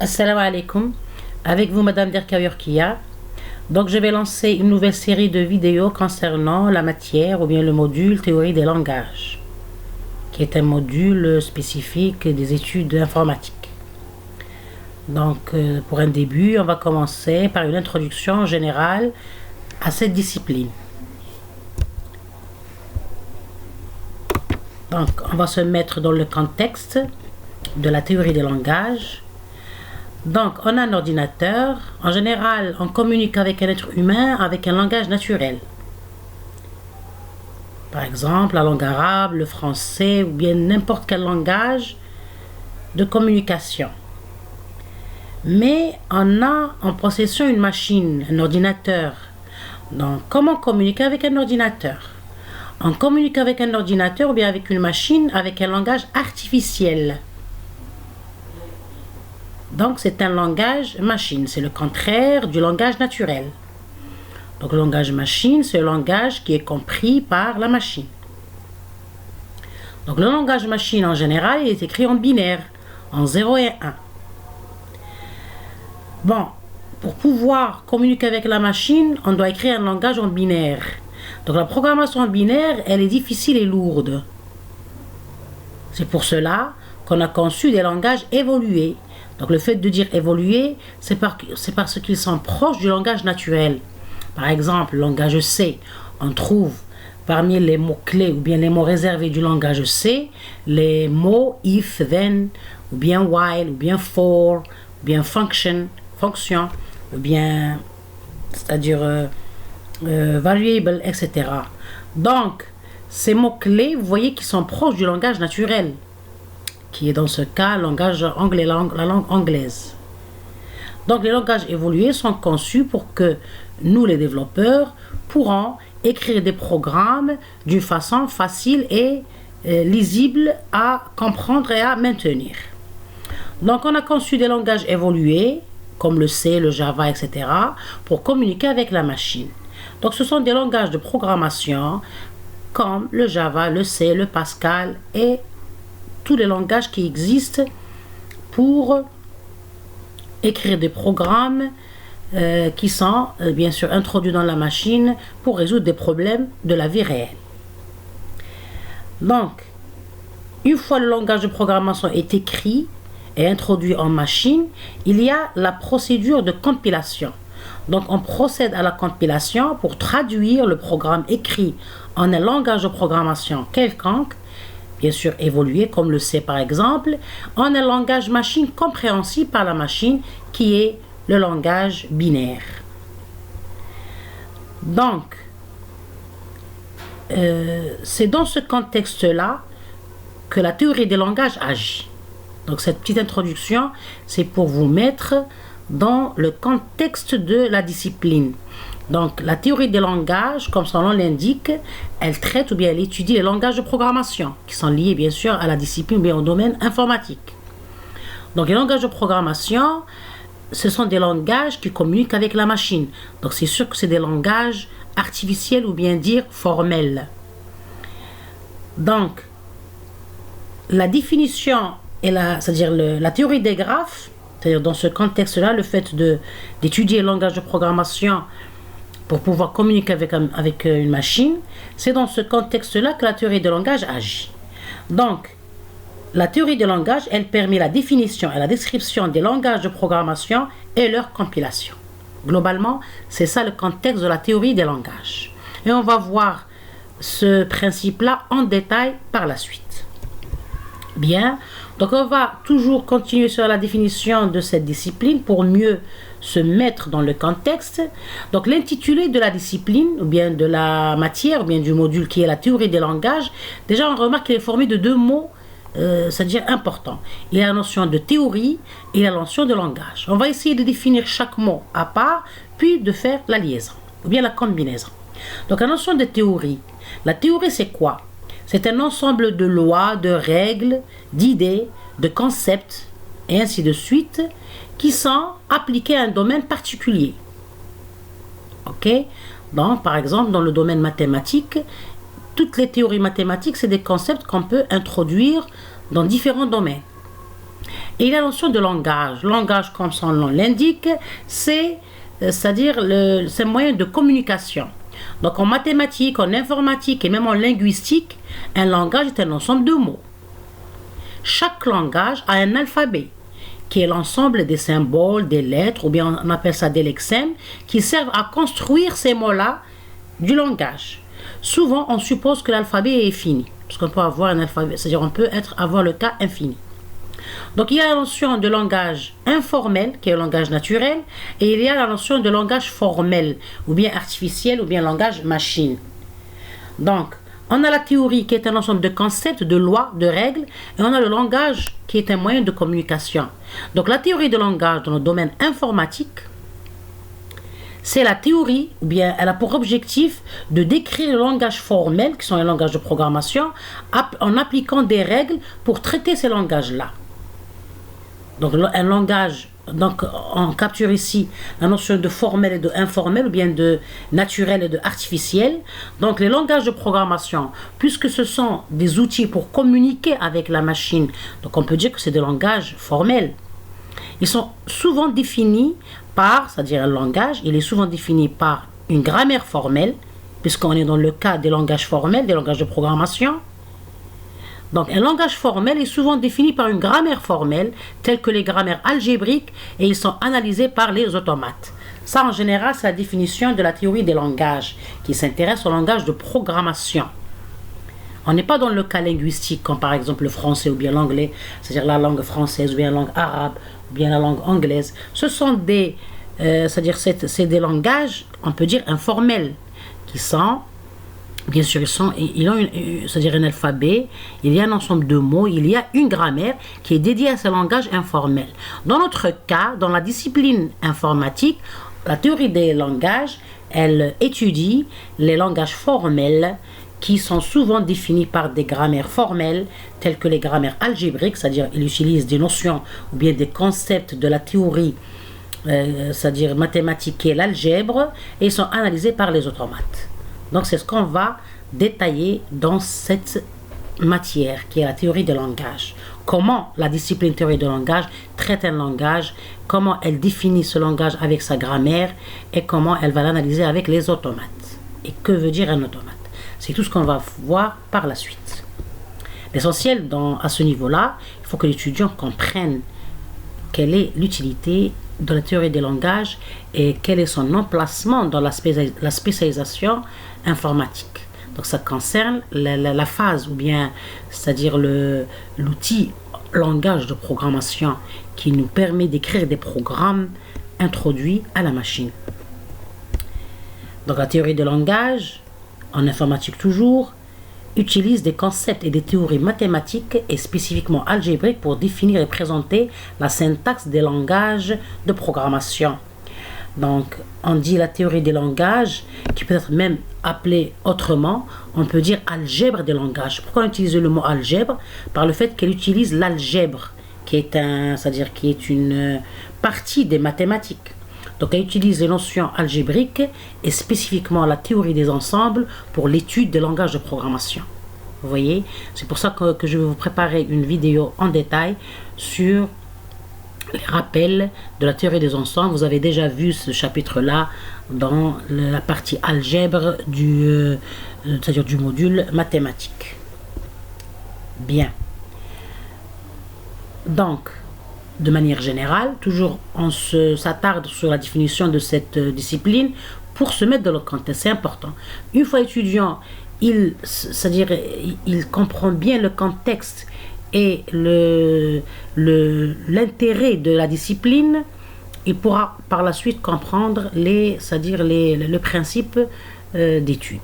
Assalamu alaikum, avec vous Madame Derka Yurkiya. Donc je vais lancer une nouvelle série de vidéos concernant la matière ou bien le module théorie des langages, qui est un module spécifique des études informatiques. Donc pour un début, on va commencer par une introduction générale à cette discipline. Donc on va se mettre dans le contexte de la théorie des langages. Donc, on a un ordinateur. En général, on communique avec un être humain avec un langage naturel. Par exemple, la langue arabe, le français ou bien n'importe quel langage de communication. Mais on a en possession une machine, un ordinateur. Donc, comment communiquer avec un ordinateur? On communique avec un ordinateur ou bien avec une machine avec un langage artificiel. Donc, c'est un langage machine, c'est le contraire du langage naturel. Donc, le langage machine, c'est le langage qui est compris par la machine. Donc, le langage machine, en général, il est écrit en binaire, en 0 et 1. Bon, pour pouvoir communiquer avec la machine, on doit écrire un langage en binaire. Donc, la programmation en binaire, elle est difficile et lourde. C'est pour cela qu'on a conçu des langages évolués. Donc le fait de dire évoluer, c'est parce qu'ils sont proches du langage naturel. Par exemple, le langage C, on trouve parmi les mots-clés ou bien les mots réservés du langage C, les mots if, then, ou bien while, ou bien for, ou bien fonction, ou bien, c'est-à-dire variable, etc. Donc, ces mots-clés, vous voyez qu'ils sont proches du langage naturel, qui est dans ce cas langage anglais, la langue anglaise. Donc les langages évolués sont conçus pour que nous, les développeurs, pourrons écrire des programmes d'une façon facile et lisible à comprendre et à maintenir. Donc on a conçu des langages évolués, comme le C, le Java, etc., pour communiquer avec la machine. Donc ce sont des langages de programmation comme le Java, le C, le Pascal et tous les langages qui existent pour écrire des programmes qui sont bien sûr introduits dans la machine pour résoudre des problèmes de la vie réelle. Donc, une fois le langage de programmation est écrit et introduit en machine, il y a la procédure de compilation. Donc, on procède à la compilation pour traduire le programme écrit en un langage de programmation quelconque, bien sûr évolué comme le C par exemple, en un langage machine compréhensible par la machine qui est le langage binaire. Donc, c'est dans ce contexte-là que la théorie des langages agit. Donc cette petite introduction, c'est pour vous mettre dans le contexte de la discipline. Donc, la théorie des langages, comme son nom l'indique, elle traite ou bien elle étudie les langages de programmation qui sont liés bien sûr à la discipline ou bien au domaine informatique. Donc, les langages de programmation, ce sont des langages qui communiquent avec la machine. Donc, c'est sûr que c'est des langages artificiels ou bien dire formels. Donc, la définition, c'est-à-dire la théorie des graphes, c'est-à-dire dans ce contexte-là, le fait d'étudier le langage de programmation pour pouvoir communiquer avec une machine, c'est dans ce contexte-là que la théorie de langage agit. Donc, la théorie de langage, elle permet la définition et la description des langages de programmation et leur compilation. Globalement, c'est ça le contexte de la théorie des langages. Et on va voir ce principe-là en détail par la suite. Bien, donc on va toujours continuer sur la définition de cette discipline pour mieux se mettre dans le contexte. Donc l'intitulé de la discipline, ou bien de la matière, ou bien du module qui est la théorie des langages, déjà on remarque qu'il est formé de deux mots, c'est-à-dire importants. Il y a la notion de théorie et la notion de langage. On va essayer de définir chaque mot à part, puis de faire la liaison, ou bien la combinaison. Donc la notion de théorie. La théorie c'est quoi? C'est un ensemble de lois, de règles, d'idées, de concepts, et ainsi de suite, qui sont appliqués à un domaine particulier. Ok? Donc, par exemple, dans le domaine mathématique, toutes les théories mathématiques, c'est des concepts qu'on peut introduire dans différents domaines. Et il y a la notion de langage. Langage, comme son nom l'indique, c'est-à-dire c'est un moyen de communication. Donc en mathématiques, en informatique et même en linguistique, un langage est un ensemble de mots. Chaque langage a un alphabet, qui est l'ensemble des symboles, des lettres, ou bien on appelle ça des lexèmes, qui servent à construire ces mots-là du langage. Souvent, on suppose que l'alphabet est fini, parce qu'on peut avoir un alphabet, c'est-à-dire on peut avoir le cas infini. Donc il y a la notion de langage informel, qui est le langage naturel, et il y a la notion de langage formel, ou bien artificiel, ou bien langage machine. Donc, on a la théorie qui est un ensemble de concepts, de lois, de règles, et on a le langage qui est un moyen de communication. Donc la théorie de langage dans le domaine informatique, c'est la théorie, ou bien elle a pour objectif de décrire le langage formel, qui sont les langages de programmation, en appliquant des règles pour traiter ces langages-là. Donc un langage, donc on capture ici la notion de formel et de informel, ou bien de naturel et de artificiel. Donc les langages de programmation, puisque ce sont des outils pour communiquer avec la machine, donc on peut dire que c'est des langages formels. Ils sont souvent définis par, c'est-à-dire un langage, il est souvent défini par une grammaire formelle, puisqu'on est dans le cas des langages formels, des langages de programmation. Donc un langage formel est souvent défini par une grammaire formelle, telle que les grammaires algébriques, et ils sont analysés par les automates. Ça, en général, c'est la définition de la théorie des langages, qui s'intéresse au langage de programmation. On n'est pas dans le cas linguistique, comme par exemple le français ou bien l'anglais, c'est-à-dire la langue française ou bien la langue arabe ou bien la langue anglaise. Ce sont des, c'est des langages, on peut dire, informels, qui sont, bien sûr, ils ont c'est-à-dire un alphabet, il y a un ensemble de mots, il y a une grammaire qui est dédiée à ce langage informel. Dans notre cas, dans la discipline informatique, la théorie des langages, elle étudie les langages formels qui sont souvent définis par des grammaires formelles, telles que les grammaires algébriques, c'est-à-dire ils utilisent des notions ou bien des concepts de la théorie, c'est-à-dire mathématique et l'algèbre, et ils sont analysés par les automates. Donc c'est ce qu'on va détailler dans cette matière qui est la théorie des langages. Comment la discipline théorie de langage traite un langage, comment elle définit ce langage avec sa grammaire et comment elle va l'analyser avec les automates. Et que veut dire un automate? C'est tout ce qu'on va voir par la suite. L'essentiel à ce niveau-là, il faut que l'étudiant comprenne quelle est l'utilité de la théorie des langages et quel est son emplacement dans la spécialisation informatique. Donc ça concerne la phase, ou bien, c'est-à-dire l'outil langage de programmation qui nous permet d'écrire des programmes introduits à la machine. Donc la théorie des langages, en informatique toujours, utilise des concepts et des théories mathématiques et spécifiquement algébriques pour définir et présenter la syntaxe des langages de programmation. Donc, on dit la théorie des langages, qui peut être même appelée autrement, on peut dire algèbre des langages. Pourquoi on utilise le mot algèbre? Par le fait qu'elle utilise l'algèbre, qui est une partie des mathématiques. Donc, elle utilise les notions algébriques et spécifiquement la théorie des ensembles pour l'étude des langages de programmation. Vous voyez, c'est pour ça que je vais vous préparer une vidéo en détail sur les rappels de la théorie des ensembles. Vous avez déjà vu ce chapitre-là dans la partie algèbre c'est-à-dire du module mathématique. Bien. Donc, de manière générale, toujours on s'attarde sur la définition de cette discipline pour se mettre dans le contexte. C'est important. Une fois étudiant, il comprend bien le contexte et l'intérêt de la discipline, il pourra par la suite comprendre le principe d'étude.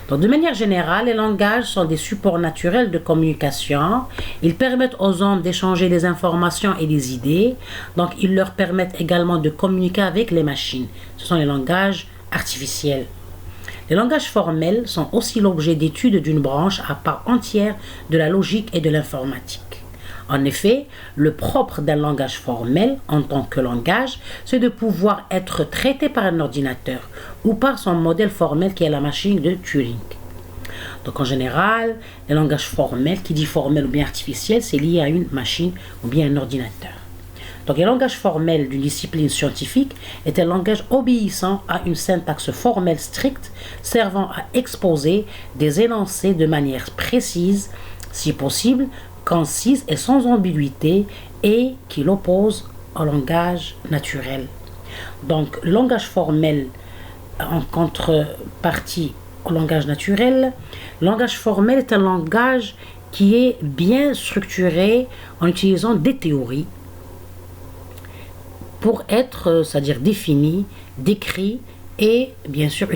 Donc, de manière générale, les langages sont des supports naturels de communication. Ils permettent aux hommes d'échanger des informations et des idées. Donc, ils leur permettent également de communiquer avec les machines. Ce sont les langages artificiels. Les langages formels sont aussi l'objet d'études d'une branche à part entière de la logique et de l'informatique. En effet, le propre d'un langage formel en tant que langage, c'est de pouvoir être traité par un ordinateur ou par son modèle formel qui est la machine de Turing. Donc en général, le langage formel, qui dit formel ou bien artificiel, c'est lié à une machine ou bien un ordinateur. Donc, le langage formel d'une discipline scientifique est un langage obéissant à une syntaxe formelle stricte, servant à exposer des énoncés de manière précise, si possible, concise et sans ambiguïté, et qui l'oppose au langage naturel. Donc, le langage formel en contrepartie au langage naturel, le langage formel est un langage qui est bien structuré en utilisant des théories pour être, c'est-à-dire défini, décrit et bien sûr